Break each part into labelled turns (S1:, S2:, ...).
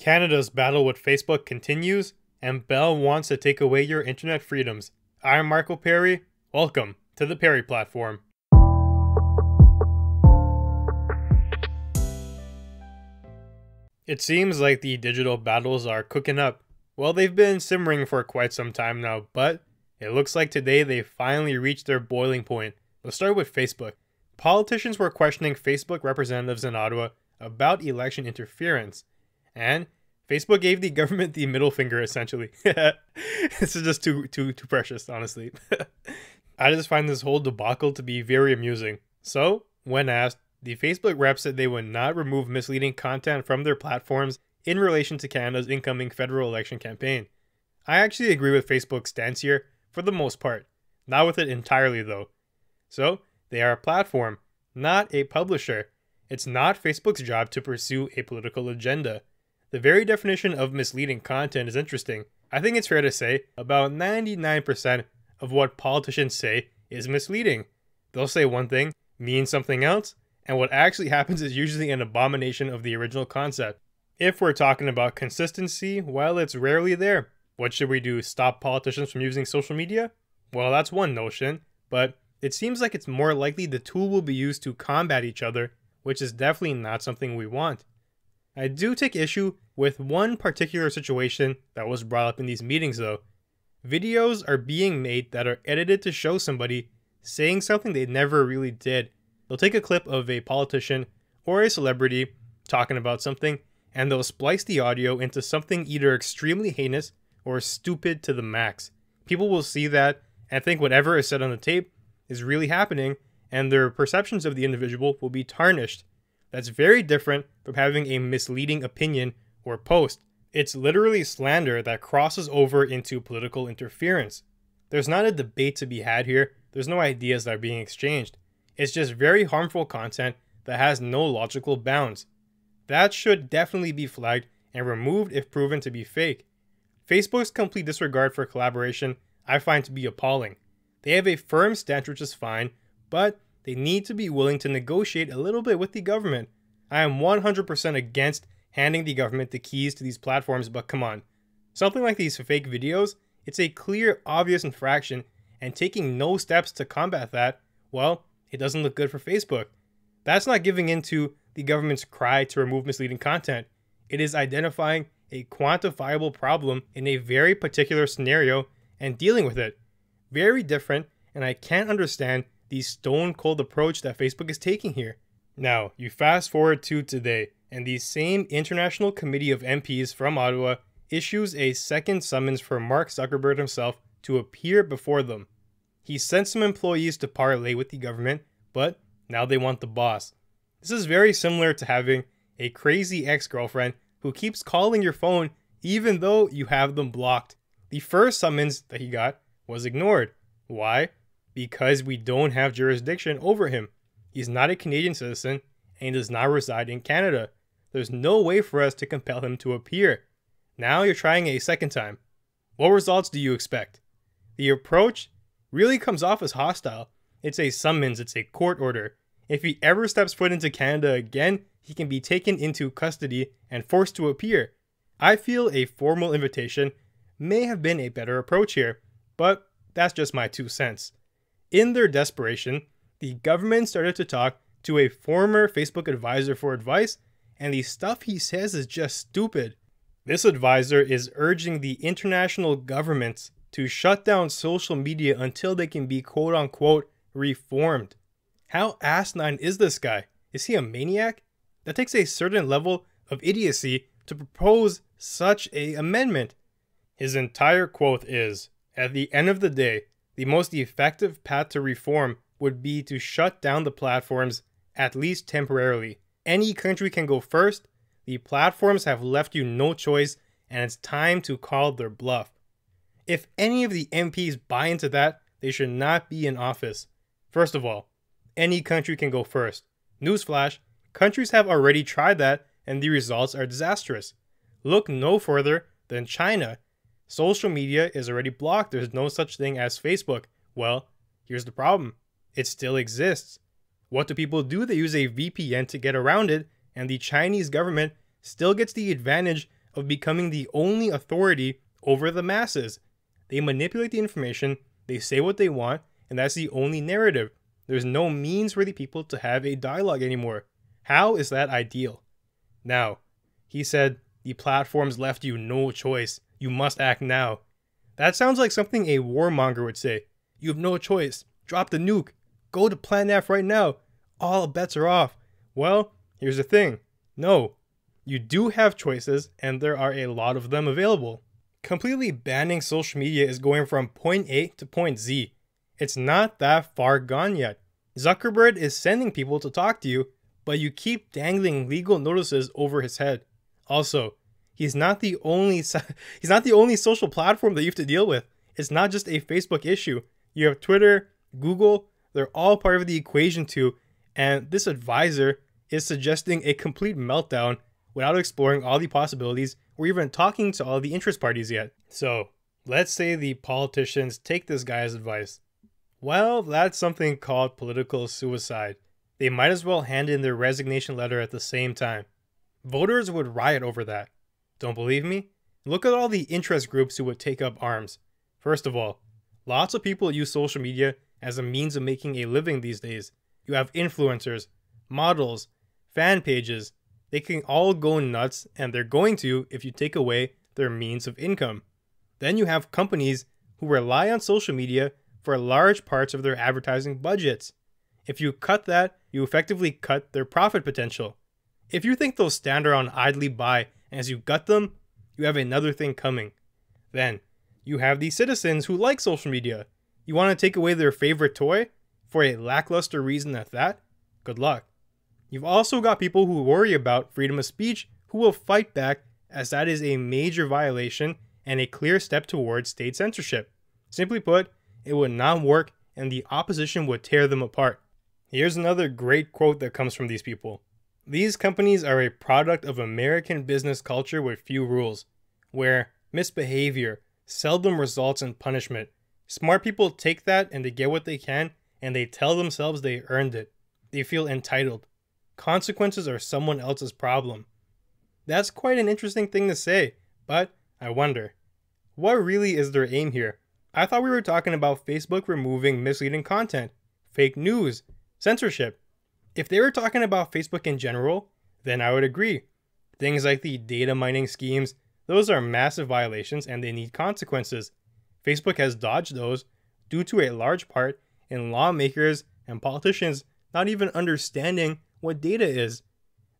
S1: Canada's battle with Facebook continues, and Bell wants to take away your internet freedoms. I'm Marco Perri. Welcome to the Perri platform. It seems like the digital battles are cooking up. Well, they've been simmering for quite some time now, but it looks like today they finally reached their boiling point. Let's start with Facebook. Politicians were questioning Facebook representatives in Ottawa about election interference, and Facebook gave the government the middle finger, essentially. This is just too precious, honestly. I just find this whole debacle to be very amusing. So, when asked, the Facebook rep said they would not remove misleading content from their platforms in relation to Canada's incoming federal election campaign. I actually agree with Facebook's stance here, for the most part. Not with it entirely, though. So, they are a platform, not a publisher. It's not Facebook's job to pursue a political agenda. The very definition of misleading content is interesting. I think it's fair to say about 99% of what politicians say is misleading. They'll say one thing, mean something else, and what actually happens is usually an abomination of the original concept. If we're talking about consistency, well, it's rarely there. What should we do? Stop politicians from using social media? Well, that's one notion, but it seems like it's more likely the tool will be used to combat each other, which is definitely not something we want. I do take issue with one particular situation that was brought up in these meetings though. Videos are being made that are edited to show somebody saying something they never really did. They'll take a clip of a politician or a celebrity talking about something, and they'll splice the audio into something either extremely heinous or stupid to the max. People will see that and think whatever is said on the tape is really happening, and their perceptions of the individual will be tarnished. That's very different from having a misleading opinion or post. It's literally slander that crosses over into political interference. There's not a debate to be had here. There's no ideas that are being exchanged. It's just very harmful content that has no logical bounds. That should definitely be flagged and removed if proven to be fake. Facebook's complete disregard for collaboration I find to be appalling. They have a firm stance, which is fine, but they need to be willing to negotiate a little bit with the government. I am 100% against handing the government the keys to these platforms, but come on. Something like these fake videos, it's a clear, obvious infraction, and taking no steps to combat that, well, it doesn't look good for Facebook. That's not giving in to the government's cry to remove misleading content. It is identifying a quantifiable problem in a very particular scenario and dealing with it. Very different, and I can't understand the stone-cold approach that Facebook is taking here. Now, you fast forward to today, and the same International Committee of MPs from Ottawa issues a second summons for Mark Zuckerberg himself to appear before them. He sent some employees to parley with the government, but now they want the boss. This is very similar to having a crazy ex-girlfriend who keeps calling your phone even though you have them blocked. The first summons that he got was ignored. Why? Because we don't have jurisdiction over him. He's not a Canadian citizen and does not reside in Canada. There's no way for us to compel him to appear. Now you're trying a second time. What results do you expect? The approach really comes off as hostile. It's a summons, it's a court order. If he ever steps foot into Canada again, he can be taken into custody and forced to appear. I feel a formal invitation may have been a better approach here, but that's just my 2 cents. In their desperation, the government started to talk to a former Facebook advisor for advice, and the stuff he says is just stupid. This advisor is urging the international governments to shut down social media until they can be quote-unquote reformed. How asinine is this guy? Is he a maniac? That takes a certain level of idiocy to propose such an amendment. His entire quote is, at the end of the day, the most effective path to reform would be to shut down the platforms, at least temporarily. Any country can go first. The platforms have left you no choice, and it's time to call their bluff. If any of the MPs buy into that, they should not be in office. First of all, any country can go first. Newsflash, countries have already tried that, and the results are disastrous. Look no further than China. Social media is already blocked. There's no such thing as Facebook. Well, here's the problem. It still exists. What do people do? They use a VPN to get around it, and the Chinese government still gets the advantage of becoming the only authority over the masses. They manipulate the information, they say what they want, and that's the only narrative. There's no means for the people to have a dialogue anymore. How is that ideal? Now, he said, the platforms left you no choice. You must act now. That sounds like something a warmonger would say. You have no choice. Drop the nuke. Go to Plan F right now. All bets are off. Well, here's the thing. No. You do have choices, and there are a lot of them available. Completely banning social media is going from point A to point Z. It's not that far gone yet. Zuckerberg is sending people to talk to you, but you keep dangling legal notices over his head. Also, he's not the only social platform that you have to deal with. It's not just a Facebook issue. You have Twitter, Google, they're all part of the equation too, and this advisor is suggesting a complete meltdown without exploring all the possibilities or even talking to all the interest parties yet. So, let's say the politicians take this guy's advice. Well, that's something called political suicide. They might as well hand in their resignation letter at the same time. Voters would riot over that. Don't believe me? Look at all the interest groups who would take up arms. First of all, lots of people use social media as a means of making a living these days. You have influencers, models, fan pages. They can all go nuts, and they're going to if you take away their means of income. Then you have companies who rely on social media for large parts of their advertising budgets. If you cut that, you effectively cut their profit potential. If you think they'll stand around idly by as you gut them, you have another thing coming. Then, you have the citizens who like social media. You want to take away their favorite toy for a lackluster reason at that? Good luck. You've also got people who worry about freedom of speech who will fight back, as that is a major violation and a clear step towards state censorship. Simply put, it would not work and the opposition would tear them apart. Here's another great quote that comes from these people. These companies are a product of American business culture with few rules, where misbehavior seldom results in punishment. Smart people take that and they get what they can, and they tell themselves they earned it. They feel entitled. Consequences are someone else's problem. That's quite an interesting thing to say, but I wonder, what really is their aim here? I thought we were talking about Facebook removing misleading content, fake news, censorship. If they were talking about Facebook in general, then I would agree. Things like the data mining schemes, those are massive violations and they need consequences. Facebook has dodged those due to a large part in lawmakers and politicians not even understanding what data is.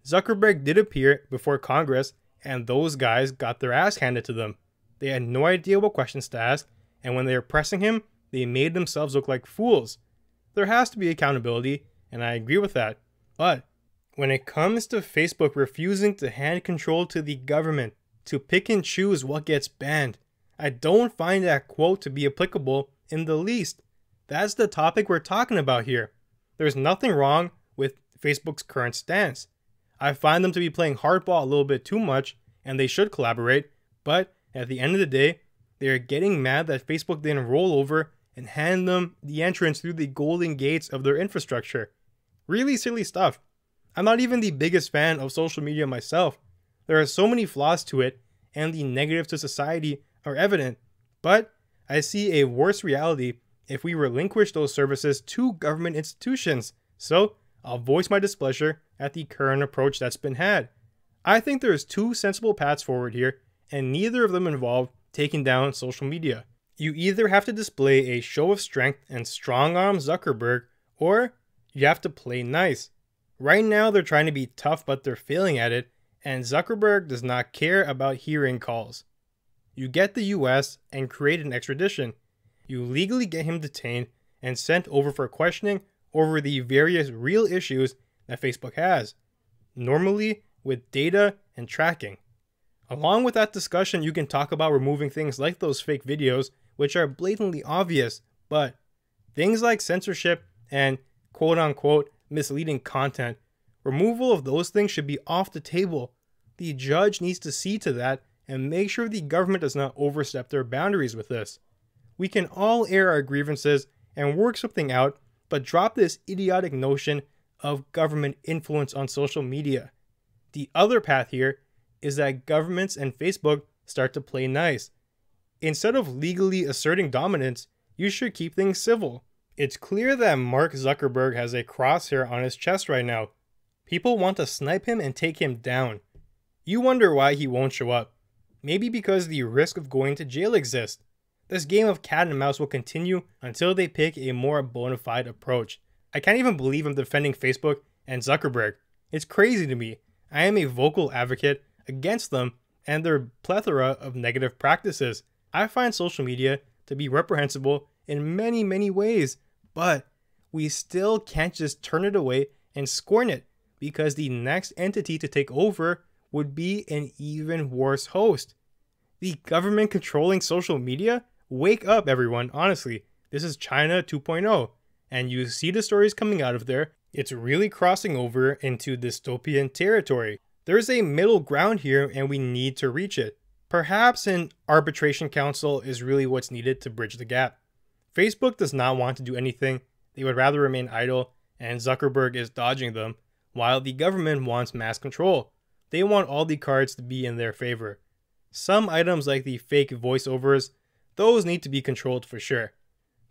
S1: Zuckerberg did appear before Congress and those guys got their ass handed to them. They had no idea what questions to ask, and when they were pressing him, they made themselves look like fools. There has to be accountability, and I agree with that. But when it comes to Facebook refusing to hand control to the government to pick and choose what gets banned, I don't find that quote to be applicable in the least. That's the topic we're talking about here. There's nothing wrong with Facebook's current stance. I find them to be playing hardball a little bit too much, and they should collaborate, but at the end of the day, they are getting mad that Facebook didn't roll over and hand them the entrance through the golden gates of their infrastructure. Really silly stuff. I'm not even the biggest fan of social media myself. There are so many flaws to it, and the negatives to society are evident. But I see a worse reality if we relinquish those services to government institutions. So I'll voice my displeasure at the current approach that's been had. I think there's two sensible paths forward here, and neither of them involve taking down social media. You either have to display a show of strength and strong-arm Zuckerberg, or you have to play nice. Right now they're trying to be tough, but they're failing at it, and Zuckerberg does not care about hearing calls. You get the US and create an extradition. You legally get him detained and sent over for questioning over the various real issues that Facebook has, normally with data and tracking. Along with that discussion, you can talk about removing things like those fake videos, which are blatantly obvious, but things like censorship and quote-unquote misleading content, removal of those things should be off the table. The judge needs to see to that and make sure the government does not overstep their boundaries with this. We can all air our grievances and work something out, but drop this idiotic notion of government influence on social media. The other path here is that governments and Facebook start to play nice. Instead of legally asserting dominance, you should keep things civil. It's clear that Mark Zuckerberg has a crosshair on his chest right now. People want to snipe him and take him down. You wonder why he won't show up. Maybe because the risk of going to jail exists. This game of cat and mouse will continue until they pick a more bona fide approach. I can't even believe I'm defending Facebook and Zuckerberg. It's crazy to me. I am a vocal advocate against them and their plethora of negative practices. I find social media to be reprehensible in many, many ways, but we still can't just turn it away and scorn it because the next entity to take over would be an even worse host. The government controlling social media? Wake up, everyone. Honestly, this is China 2.0, and you see the stories coming out of there. It's really crossing over into dystopian territory. There's a middle ground here, and we need to reach it. Perhaps an arbitration council is really what's needed to bridge the gap. Facebook does not want to do anything. They would rather remain idle, and Zuckerberg is dodging them, while the government wants mass control. They want all the cards to be in their favor. Some items like the fake voiceovers, those need to be controlled for sure.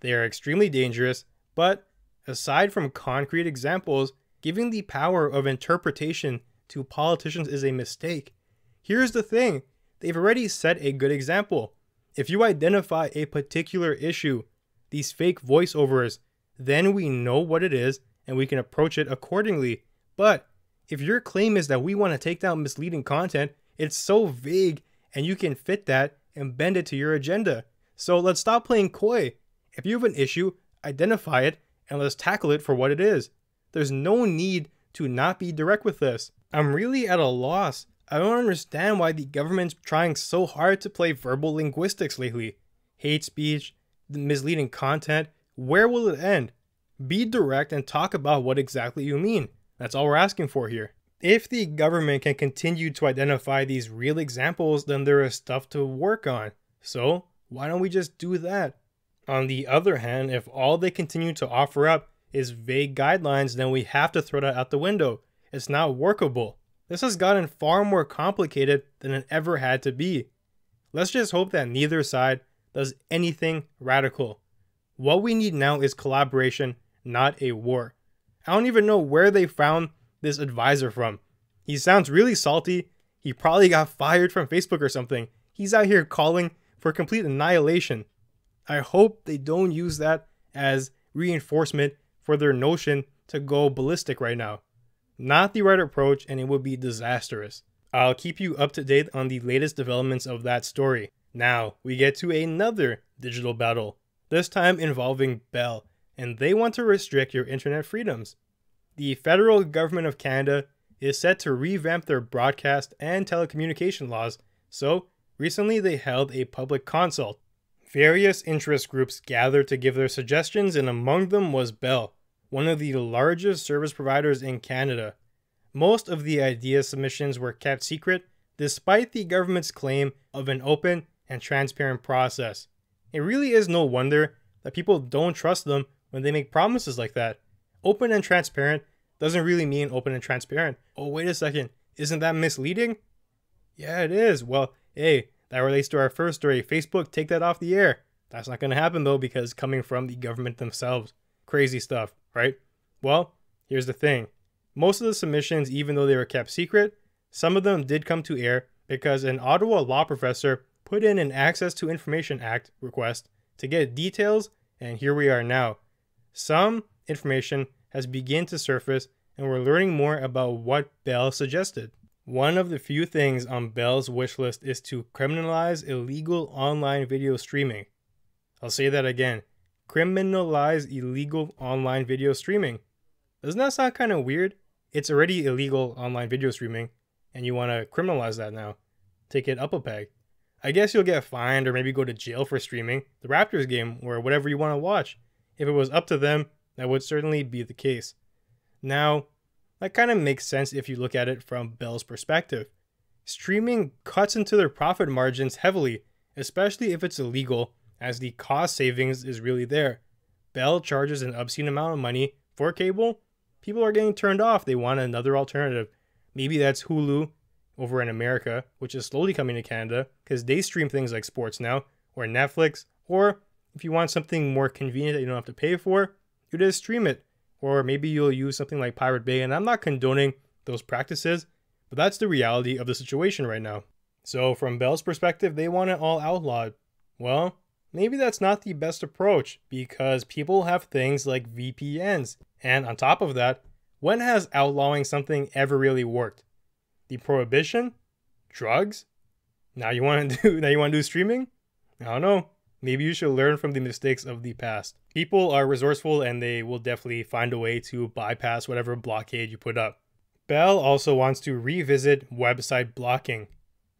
S1: They are extremely dangerous, but aside from concrete examples, giving the power of interpretation to politicians is a mistake. Here's the thing, they've already set a good example. If you identify a particular issue, these fake voiceovers, then we know what it is and we can approach it accordingly. But if your claim is that we want to take down misleading content, it's so vague and you can fit that and bend it to your agenda. So let's stop playing coy. If you have an issue, identify it and let's tackle it for what it is. There's no need to not be direct with this. I'm really at a loss. I don't understand why the government's trying so hard to play verbal linguistics lately. Hate speech, misleading content, where will it end? Be direct and talk about what exactly you mean. That's all we're asking for here. If the government can continue to identify these real examples, then there is stuff to work on. So why don't we just do that? On the other hand, if all they continue to offer up is vague guidelines, then we have to throw that out the window. It's not workable. This has gotten far more complicated than it ever had to be. Let's just hope that neither side does anything radical. What we need now is collaboration, not a war. I don't even know where they found this advisor from. He sounds really salty. He probably got fired from Facebook or something. He's out here calling for complete annihilation. I hope they don't use that as reinforcement for their notion to go ballistic right now. Not the right approach, and it would be disastrous. I'll keep you up to date on the latest developments of that story. Now, we get to another digital battle, this time involving Bell, and they want to restrict your internet freedoms. The federal government of Canada is set to revamp their broadcast and telecommunication laws, so recently they held a public consult. Various interest groups gathered to give their suggestions, and among them was Bell, one of the largest service providers in Canada. Most of the idea submissions were kept secret, despite the government's claim of an open and transparent process. It really is no wonder that people don't trust them when they make promises like that. Open and transparent doesn't really mean open and transparent. Oh, wait a second. Isn't that misleading? Yeah, it is. Well, hey, that relates to our first story. Facebook, take that off the air. That's not going to happen though, because coming from the government themselves. Crazy stuff, right? Well, here's the thing. Most of the submissions, even though they were kept secret, some of them did come to air because an Ottawa law professor put in an Access to Information Act request to get details, and here we are now. Some information has begun to surface, and we're learning more about what Bell suggested. One of the few things on Bell's wish list is to criminalize illegal online video streaming. I'll say that again. Criminalize illegal online video streaming. Doesn't that sound kind of weird? It's already illegal online video streaming, and you want to criminalize that now. Take it up a peg. I guess you'll get fined or maybe go to jail for streaming the Raptors game or whatever you want to watch. If it was up to them, that would certainly be the case. Now, that kind of makes sense if you look at it from Bell's perspective. Streaming cuts into their profit margins heavily, especially if it's illegal, as the cost savings is really there. Bell charges an obscene amount of money for cable. People are getting turned off. They want another alternative. Maybe that's Hulu over in America, which is slowly coming to Canada because they stream things like sports now, or Netflix, or if you want something more convenient that you don't have to pay for, you just stream it. Or maybe you'll use something like Pirate Bay, and I'm not condoning those practices, but that's the reality of the situation right now. So from Bell's perspective, they want it all outlawed. Well, maybe that's not the best approach because people have things like VPNs. And on top of that, when has outlawing something ever really worked? The prohibition? Drugs? Now you want to do streaming? I don't know. Maybe you should learn from the mistakes of the past. People are resourceful and they will definitely find a way to bypass whatever blockade you put up. Bell also wants to revisit website blocking.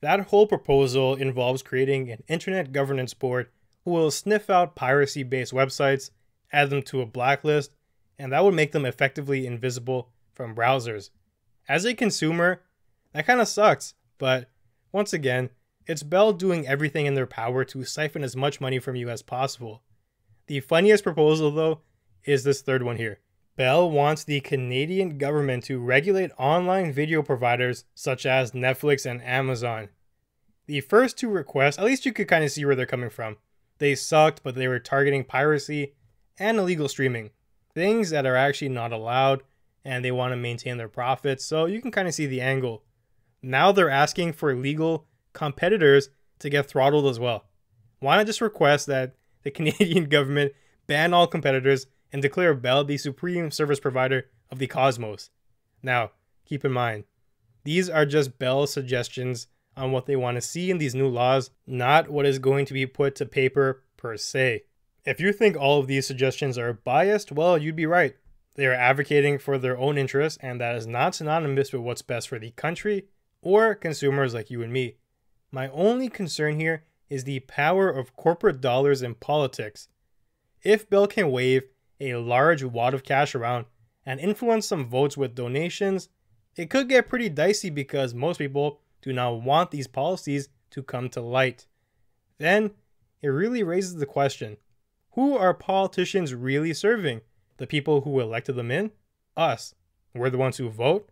S1: That whole proposal involves creating an internet governance board who will sniff out piracy-based websites, add them to a blacklist, and that would make them effectively invisible from browsers. As a consumer, that kind of sucks, but once again, it's Bell doing everything in their power to siphon as much money from you as possible. The funniest proposal, though, is this third one here. Bell wants the Canadian government to regulate online video providers such as Netflix and Amazon. The first two requests, at least you could kind of see where they're coming from. They sucked, but they were targeting piracy and illegal streaming. Things that are actually not allowed, and they want to maintain their profits, so you can kind of see the angle. Now they're asking for legal competitors to get throttled as well. Why not just request that the Canadian government ban all competitors and declare Bell the supreme service provider of the cosmos? Now, keep in mind, these are just Bell's suggestions on what they want to see in these new laws, not what is going to be put to paper per se. If you think all of these suggestions are biased, well, you'd be right. They are advocating for their own interests, and that is not synonymous with what's best for the country or consumers like you and me. My only concern here is the power of corporate dollars in politics. If Bell can wave a large wad of cash around and influence some votes with donations, it could get pretty dicey because most people do not want these policies to come to light. Then it really raises the question, who are politicians really serving? The people who elected them in? Us. We're the ones who vote?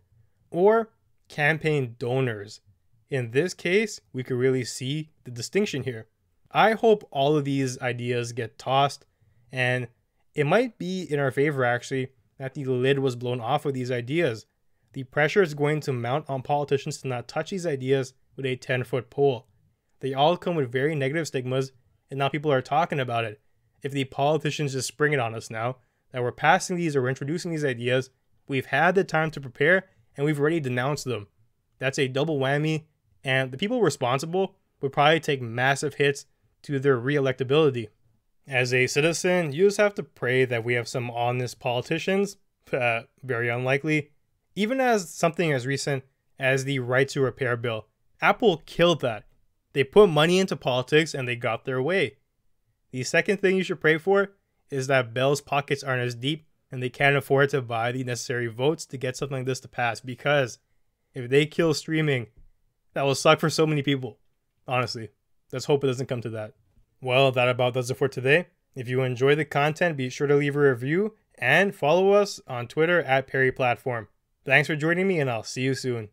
S1: Or campaign donors? In this case, we could really see the distinction here. I hope all of these ideas get tossed, and it might be in our favor actually that the lid was blown off of these ideas. The pressure is going to mount on politicians to not touch these ideas with a 10-foot pole. They all come with very negative stigmas, and now people are talking about it. If the politicians just spring it on us now, that we're passing these or introducing these ideas, we've had the time to prepare, and we've already denounced them. That's a double whammy, and the people responsible would probably take massive hits to their re-electability. As a citizen, you just have to pray that we have some honest politicians, very unlikely. Even as something as recent as the right to repair bill, Apple killed that. They put money into politics and they got their way. The second thing you should pray for is that Bell's pockets aren't as deep and they can't afford to buy the necessary votes to get something like this to pass, because if they kill streaming, that will suck for so many people. Honestly, let's hope it doesn't come to that. Well, that about does it for today. If you enjoy the content, be sure to leave a review and follow us on Twitter @PerriPlatform. Thanks for joining me, and I'll see you soon.